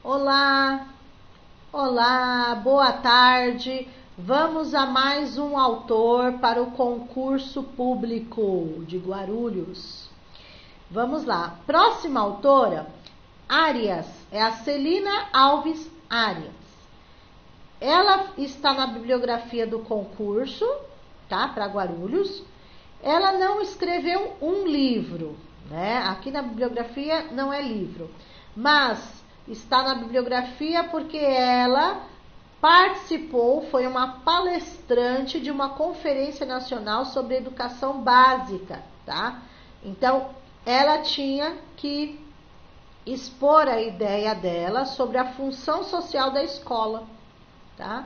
Olá, olá, boa tarde. Vamos a mais um autor para o concurso público de Guarulhos. Vamos lá. Próxima autora, Arias, é a Celina Alves Arias. Ela está na bibliografia do concurso, tá? Para Guarulhos. Ela não escreveu um livro, né? Aqui na bibliografia não é livro, mas está na bibliografia porque ela participou, foi uma palestrante de uma conferência nacional sobre educação básica, tá? Então, ela tinha que expor a ideia dela sobre a função social da escola, tá?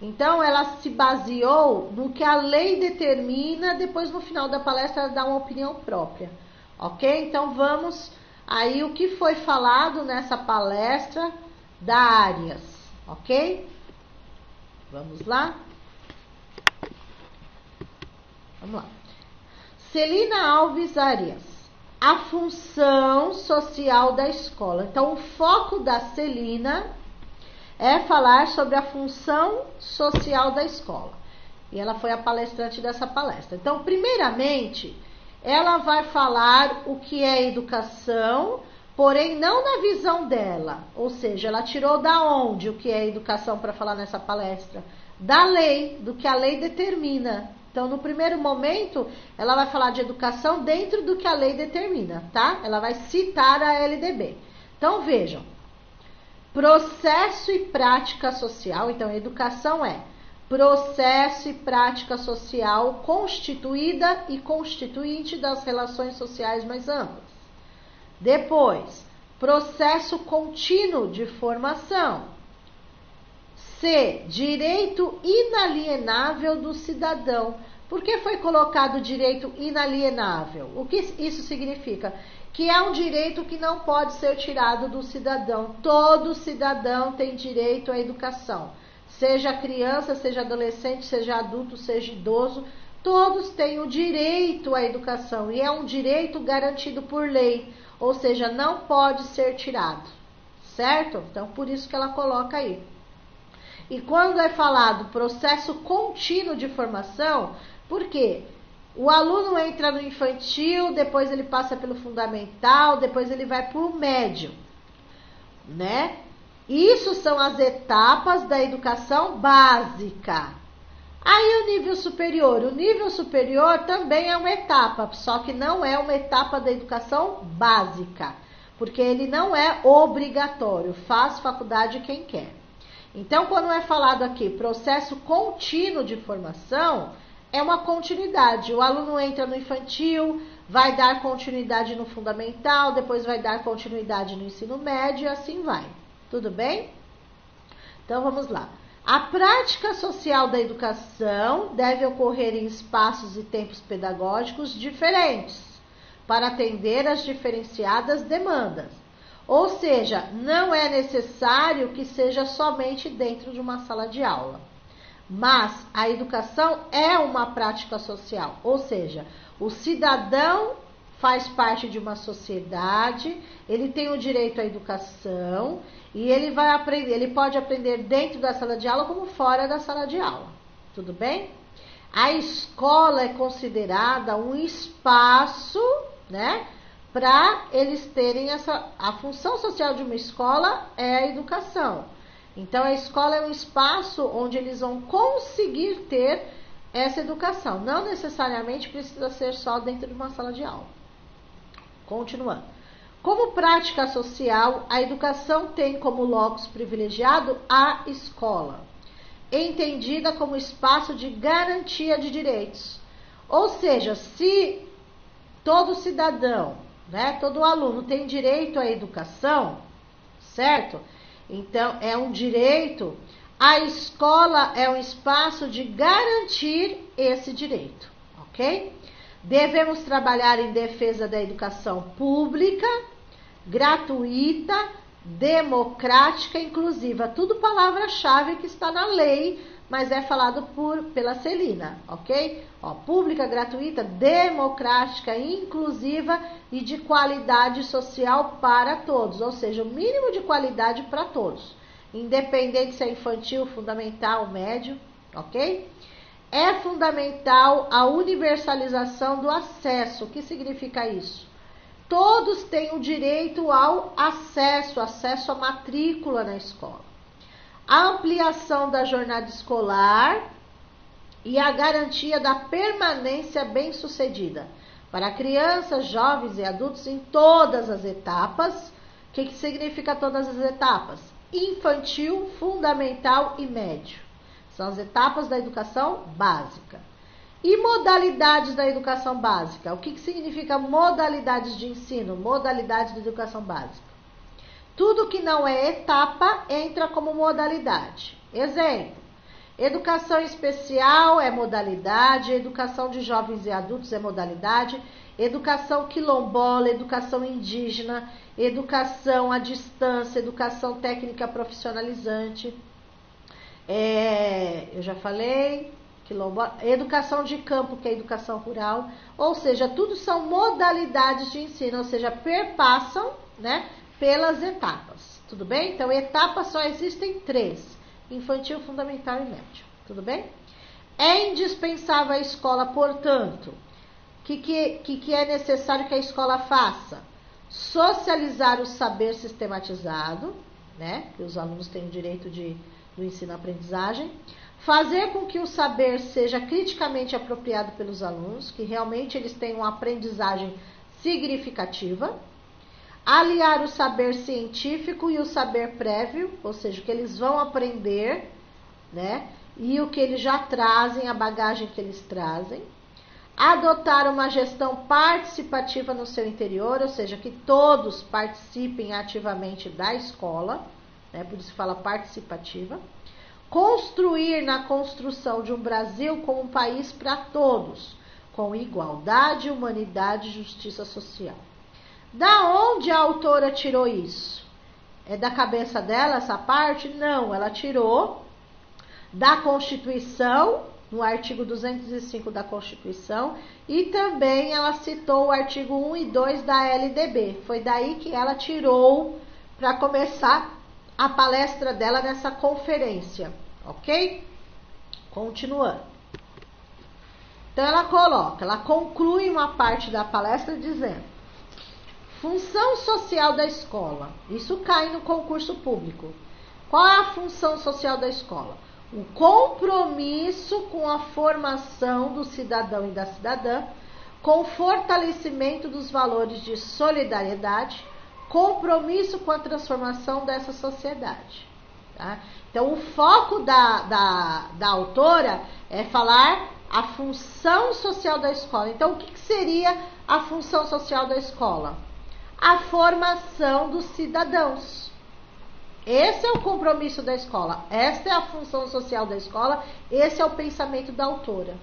Então, ela se baseou no que a lei determina, depois no final da palestra ela dá uma opinião própria, ok? Então, vamos aí o que foi falado nessa palestra da Arias, ok? Vamos lá? Vamos lá. Celina Alves Arias, a função social da escola. Então, o foco da Celina é falar sobre a função social da escola. E ela foi a palestrante dessa palestra. Então, primeiramente, ela vai falar o que é educação, porém não na visão dela. Ou seja, ela tirou da onde o que é educação para falar nessa palestra? Da lei, do que a lei determina. Então, no primeiro momento, ela vai falar de educação dentro do que a lei determina, tá? Ela vai citar a LDB. Então, vejam. Processo e prática social. Então, educação é processo e prática social constituída e constituinte das relações sociais mais amplas. Depois, processo contínuo de formação. C, direito inalienável do cidadão. Por que foi colocado direito inalienável? O que isso significa? Que é um direito que não pode ser tirado do cidadão. Todo cidadão tem direito à educação. Seja criança, seja adolescente, seja adulto, seja idoso, todos têm o direito à educação. E é um direito garantido por lei, ou seja, não pode ser tirado. Certo? Então, por isso que ela coloca aí. E quando é falado processo contínuo de formação, por quê? O aluno entra no infantil, depois ele passa pelo fundamental, depois ele vai para o médio, né? Isso são as etapas da educação básica. Aí o nível superior também é uma etapa, só que não é uma etapa da educação básica, porque ele não é obrigatório, faz faculdade quem quer. Então, quando é falado aqui processo contínuo de formação, é uma continuidade. O aluno entra no infantil, vai dar continuidade no fundamental, depois vai dar continuidade no ensino médio e assim vai. Tudo bem? Então, vamos lá. A prática social da educação deve ocorrer em espaços e tempos pedagógicos diferentes, para atender às diferenciadas demandas. Ou seja, não é necessário que seja somente dentro de uma sala de aula. Mas a educação é uma prática social, ou seja, o cidadão faz parte de uma sociedade, ele tem o direito à educação e ele vai aprender, ele pode aprender dentro da sala de aula como fora da sala de aula. Tudo bem? A escola é considerada um espaço, né? Para eles terem a função social de uma escola é a educação. Então, a escola é um espaço onde eles vão conseguir ter essa educação. Não necessariamente precisa ser só dentro de uma sala de aula. Continuando. Como prática social, a educação tem como locus privilegiado a escola, entendida como espaço de garantia de direitos. Ou seja, se todo cidadão, né, todo aluno tem direito à educação, certo? Então, é um direito, a escola é um espaço de garantir esse direito, ok? Devemos trabalhar em defesa da educação pública, gratuita, democrática e inclusiva. Tudo palavra-chave que está na lei mas é falado pela Celina, ok? Ó, pública, gratuita, democrática, inclusiva e de qualidade social para todos, ou seja, o mínimo de qualidade para todos, independente se é infantil, fundamental, médio, ok? É fundamental a universalização do acesso. O que significa isso? Todos têm o direito ao acesso à matrícula na escola. A ampliação da jornada escolar e a garantia da permanência bem-sucedida para crianças, jovens e adultos em todas as etapas. O que significa todas as etapas? Infantil, fundamental e médio. São as etapas da educação básica. E modalidades da educação básica? O que significa modalidades de ensino? Modalidades da educação básica. Tudo que não é etapa entra como modalidade. Exemplo, educação especial é modalidade, educação de jovens e adultos é modalidade, educação quilombola, educação indígena, educação à distância, educação técnica profissionalizante. Eu já falei, quilombola, educação de campo, que é educação rural, ou seja, tudo são modalidades de ensino, ou seja, perpassam, né, pelas etapas, tudo bem? Então, etapas só existem 3, infantil, fundamental e médio, tudo bem? É indispensável a escola, portanto, o que é necessário que a escola faça? Socializar o saber sistematizado, né, que os alunos têm o direito do ensino-aprendizagem, fazer com que o saber seja criticamente apropriado pelos alunos, que realmente eles tenham uma aprendizagem significativa, aliar o saber científico e o saber prévio, ou seja, o que eles vão aprender, né, e o que eles já trazem, a bagagem que eles trazem, adotar uma gestão participativa no seu interior, ou seja, que todos participem ativamente da escola, né, por isso fala participativa, construir na construção de um Brasil como um país para todos, com igualdade, humanidade e justiça social. Da onde a autora tirou isso? É da cabeça dela essa parte? Não, ela tirou da Constituição, no artigo 205 da Constituição, e também ela citou o artigo 1 e 2 da LDB. Foi daí que ela tirou para começar a palestra dela nessa conferência, ok? Continuando. Então ela conclui uma parte da palestra dizendo: função social da escola. Isso cai no concurso público. Qual é a função social da escola? O compromisso com a formação do cidadão e da cidadã, com o fortalecimento dos valores de solidariedade, compromisso com a transformação dessa sociedade. Tá? Então, o foco da autora é falar a função social da escola. Então, o que seria a função social da escola? A formação dos cidadãos. Esse é o compromisso da escola, essa é a função social da escola, esse é o pensamento da autora.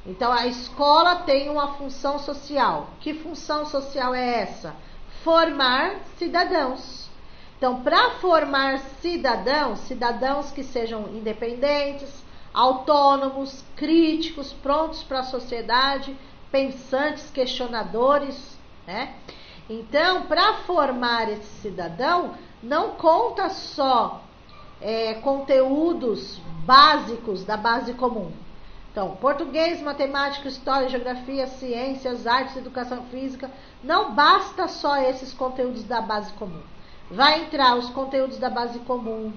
Então, a escola tem uma função social. Que função social é essa? Formar cidadãos. Então, para formar cidadãos que sejam independentes, autônomos, críticos, prontos para a sociedade, pensantes, questionadores, né? Então, para formar esse cidadão, não conta só conteúdos básicos da base comum. Então, português, matemática, história, geografia, ciências, artes, educação física, não basta só esses conteúdos da base comum. Vai entrar os conteúdos da base comum,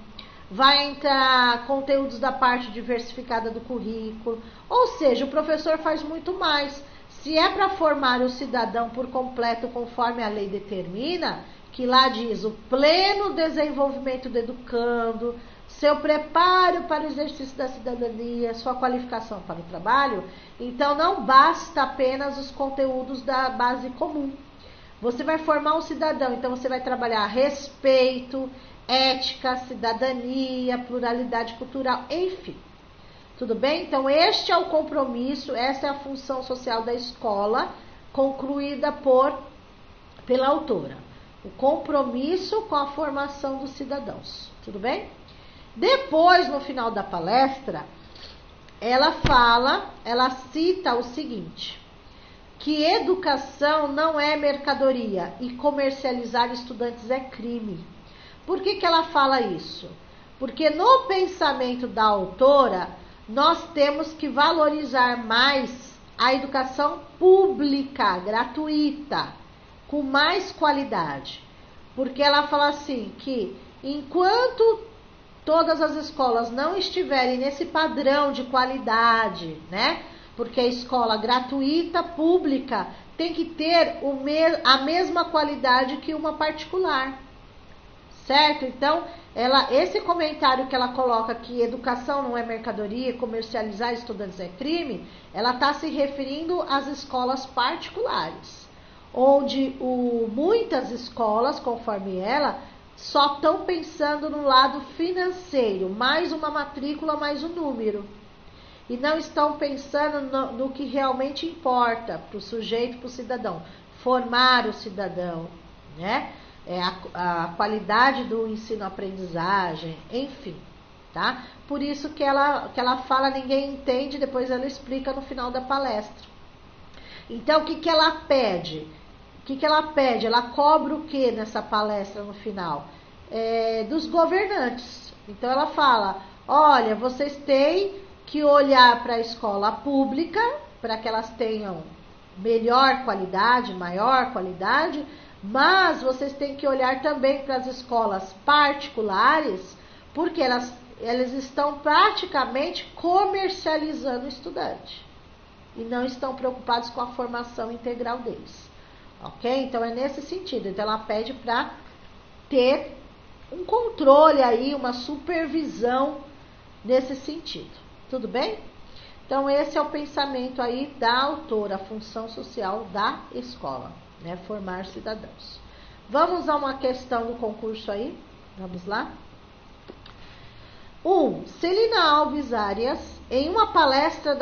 vai entrar conteúdos da parte diversificada do currículo, ou seja, o professor faz muito mais. Se é para formar o cidadão por completo conforme a lei determina, que lá diz o pleno desenvolvimento do educando, seu preparo para o exercício da cidadania, sua qualificação para o trabalho, então não basta apenas os conteúdos da base comum. Você vai formar um cidadão, então você vai trabalhar respeito, ética, cidadania, pluralidade cultural, enfim. Tudo bem? Então, este é o compromisso, essa é a função social da escola, concluída pela autora. O compromisso com a formação dos cidadãos. Tudo bem? Depois, no final da palestra, ela cita o seguinte, que educação não é mercadoria e comercializar estudantes é crime. Por que ela fala isso? Porque no pensamento da autora, nós temos que valorizar mais a educação pública, gratuita, com mais qualidade. Porque ela fala assim, que enquanto todas as escolas não estiverem nesse padrão de qualidade, né? Porque a escola gratuita, pública, tem que ter a mesma qualidade que uma particular. Certo? Então, esse comentário que ela coloca que educação não é mercadoria, comercializar estudantes é crime, ela está se referindo às escolas particulares, onde muitas escolas, conforme ela, só estão pensando no lado financeiro, mais uma matrícula, mais um número. E não estão pensando no que realmente importa para o sujeito, para o cidadão. Formar o cidadão, né? A qualidade do ensino-aprendizagem, enfim, tá? Por isso que ela fala, ninguém entende, depois ela explica no final da palestra. Então, o que ela pede? Ela cobra o que nessa palestra no final? Dos governantes. Então, ela fala, olha, vocês têm que olhar para a escola pública, para que elas tenham melhor qualidade, maior qualidade, mas vocês têm que olhar também para as escolas particulares, porque elas estão praticamente comercializando o estudante e não estão preocupados com a formação integral deles. Ok? Então é nesse sentido. Então ela pede para ter um controle aí, uma supervisão nesse sentido. Tudo bem? Então esse é o pensamento aí da autora, a função social da escola, né? Formar cidadãos. Vamos a uma questão do concurso aí? Vamos lá? 1. Celina Alves Arias, em uma palestra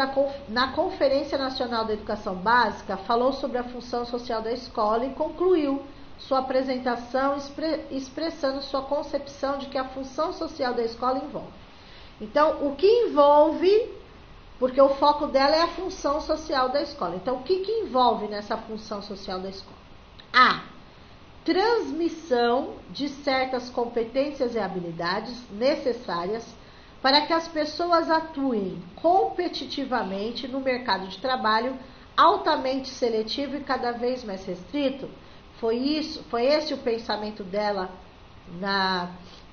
na Conferência Nacional da Educação Básica, falou sobre a função social da escola e concluiu sua apresentação expressando sua concepção de que a função social da escola envolve. Então, o que envolve, porque o foco dela é a função social da escola. Então, o que envolve nessa função social da escola? A. Transmissão de certas competências e habilidades necessárias para que as pessoas atuem competitivamente no mercado de trabalho altamente seletivo e cada vez mais restrito. Foi esse o pensamento dela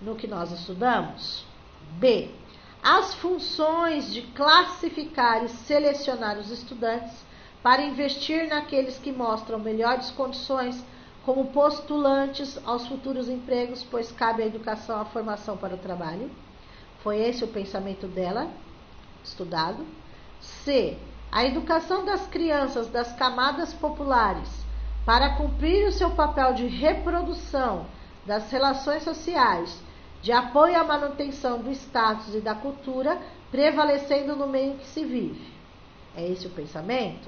no que nós estudamos? B. As funções de classificar e selecionar os estudantes para investir naqueles que mostram melhores condições como postulantes aos futuros empregos, pois cabe à educação a formação para o trabalho. Foi esse o pensamento dela, estudado. C. A educação das crianças das camadas populares para cumprir o seu papel de reprodução das relações sociais, de apoio à manutenção do status e da cultura, prevalecendo no meio em que se vive. É esse o pensamento?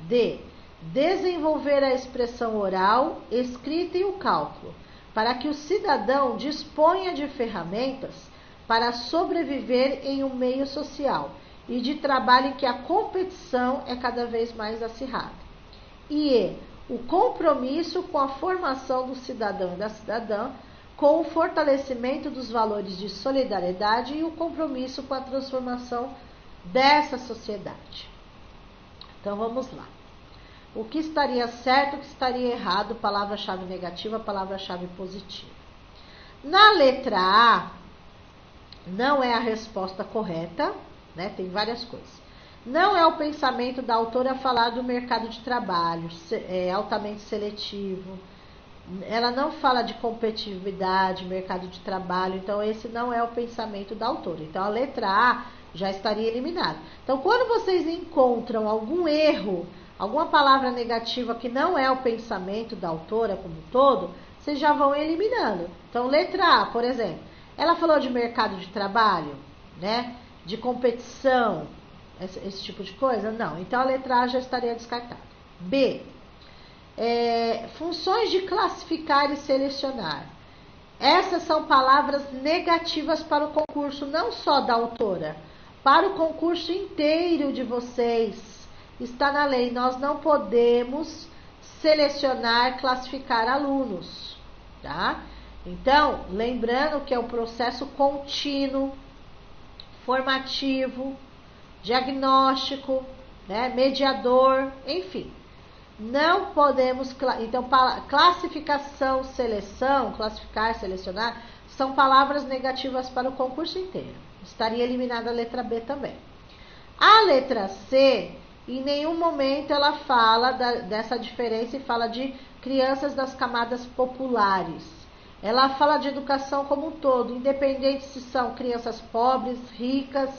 D. Desenvolver a expressão oral, escrita e o cálculo, para que o cidadão disponha de ferramentas para sobreviver em um meio social e de trabalho em que a competição é cada vez mais acirrada. E o compromisso com a formação do cidadão e da cidadã, com o fortalecimento dos valores de solidariedade e o compromisso com a transformação dessa sociedade. Então vamos lá. O que estaria certo, o que estaria errado, palavra-chave negativa, palavra-chave positiva. Na letra A, não é a resposta correta, né? Tem várias coisas. Não é o pensamento da autora falar do mercado de trabalho, altamente seletivo. Ela não fala de competitividade, mercado de trabalho, então esse não é o pensamento da autora. Então a letra A já estaria eliminada. Então quando vocês encontram algum erro, alguma palavra negativa que não é o pensamento da autora como um todo, vocês já vão eliminando. Então letra A, por exemplo, ela falou de mercado de trabalho, né? De competição, esse tipo de coisa? Não. Então a letra A já estaria descartada. B. Funções de classificar e selecionar. Essas são palavras negativas para o concurso, não só da autora, para o concurso inteiro de vocês. Está na lei, nós não podemos selecionar, classificar alunos, tá? Então, lembrando que é um processo contínuo, formativo, diagnóstico, né, mediador, enfim. Não podemos, então, classificação, seleção, classificar, selecionar, são palavras negativas para o concurso inteiro. Estaria eliminada a letra B também. A letra C, em nenhum momento ela fala dessa diferença e fala de crianças das camadas populares. Ela fala de educação como um todo, independente se são crianças pobres, ricas,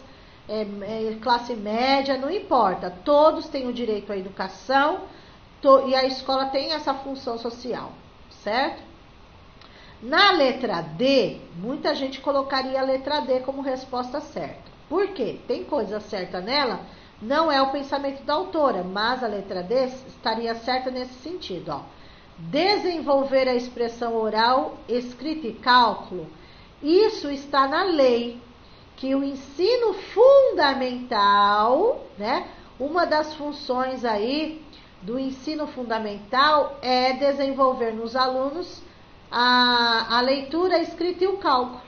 classe média, não importa. Todos têm o direito à educação e a escola tem essa função social, certo? Na letra D, muita gente colocaria a letra D como resposta certa. Por quê? Tem coisa certa nela, não é o pensamento da autora, mas a letra D estaria certa nesse sentido, ó. Desenvolver a expressão oral, escrita e cálculo, isso está na lei, que o ensino fundamental, né, uma das funções aí do ensino fundamental é desenvolver nos alunos a leitura, a escrita e o cálculo,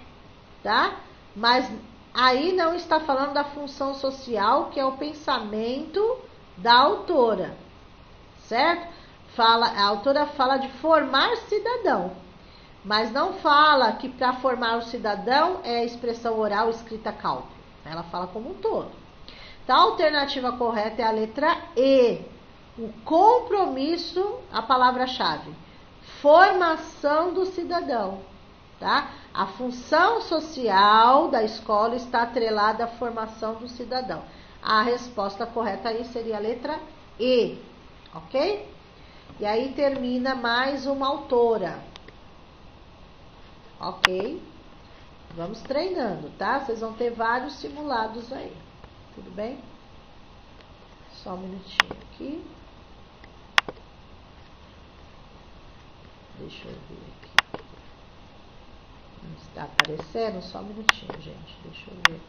tá? Mas aí não está falando da função social, que é o pensamento da autora, certo? A autora fala de formar cidadão, mas não fala que para formar o cidadão é a expressão oral, escrita, cálculo. Ela fala como um todo. Então, a alternativa correta é a letra E. O compromisso, a palavra-chave, formação do cidadão, tá? A função social da escola está atrelada à formação do cidadão. A resposta correta aí seria a letra E, ok? E aí termina mais uma autora, ok? Vamos treinando, tá? Vocês vão ter vários simulados aí, tudo bem? Só um minutinho aqui. Deixa eu ver aqui. Não está aparecendo? Só um minutinho, gente. Deixa eu ver.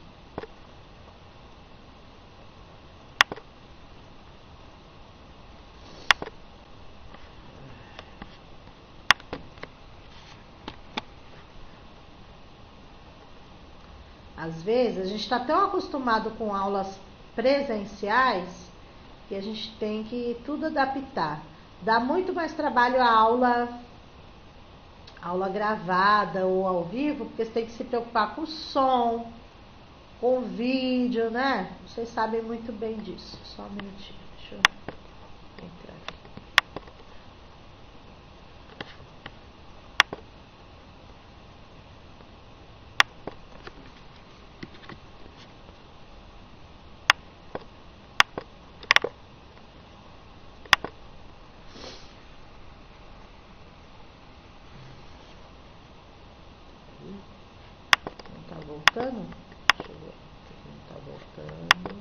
Às vezes, a gente está tão acostumado com aulas presenciais que a gente tem que tudo adaptar. Dá muito mais trabalho a aula gravada ou ao vivo, porque você tem que se preocupar com o som, com o vídeo, né? Vocês sabem muito bem disso. Só um minutinho, deixa eu entrar aqui. Não tá voltando? Deixa eu ver. Não tá voltando.